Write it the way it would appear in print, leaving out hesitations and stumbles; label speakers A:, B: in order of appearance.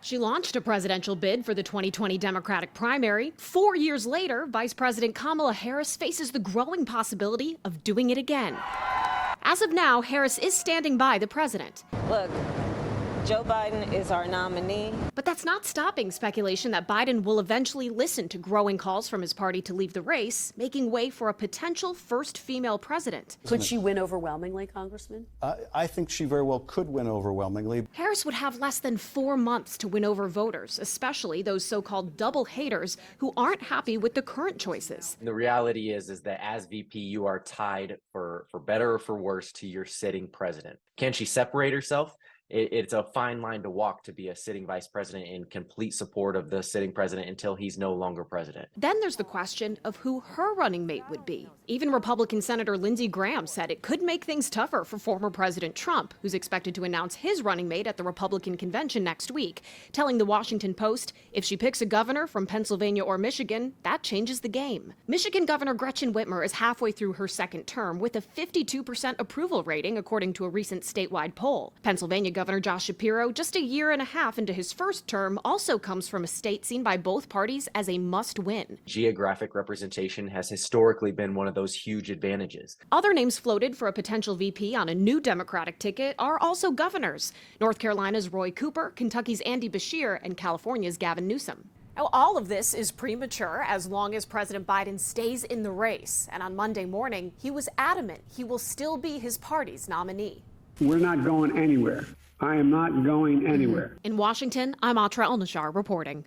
A: She launched a presidential bid for the 2020 Democratic primary. 4 years later, Vice President Kamala Harris faces the growing possibility of doing it again. As of now, Harris is standing by the president.
B: Look, Joe Biden is our nominee.
A: But that's not stopping speculation that Biden will eventually listen to growing calls from his party to leave the race, making way for a potential first female president.
C: Could she win overwhelmingly, Congressman?
D: I think she very well could win overwhelmingly.
A: Harris would have less than 4 months to win over voters, especially those so-called double haters who aren't happy with the current choices.
E: The reality is that as VP, you are tied for better or for worse to your sitting president. Can she separate herself? It's a fine line to walk to be a sitting vice president in complete support of the sitting president until he's no longer president.
A: Then there's the question of who her running mate would be. Even Republican Senator Lindsey Graham said it could make things tougher for former President Trump, who's expected to announce his running mate at the Republican convention next week, telling the Washington Post, if she picks a governor from Pennsylvania or Michigan, that changes the game. Michigan Governor Gretchen Whitmer is halfway through her second term with a 52% approval rating, according to a recent statewide poll. Pennsylvania Governor Josh Shapiro, just a year and a half into his first term, also comes from a state seen by both parties as a must-win.
E: Geographic representation has historically been one of those huge advantages.
A: Other names floated for a potential VP on a new Democratic ticket are also governors. North Carolina's Roy Cooper, Kentucky's Andy Beshear, and California's Gavin Newsom. Now, all of this is premature as long as President Biden stays in the race. And on Monday morning, he was adamant he will still be his party's nominee.
F: We're not going anywhere. I am not going anywhere.
A: In Washington, I'm Atra El-Nashar reporting.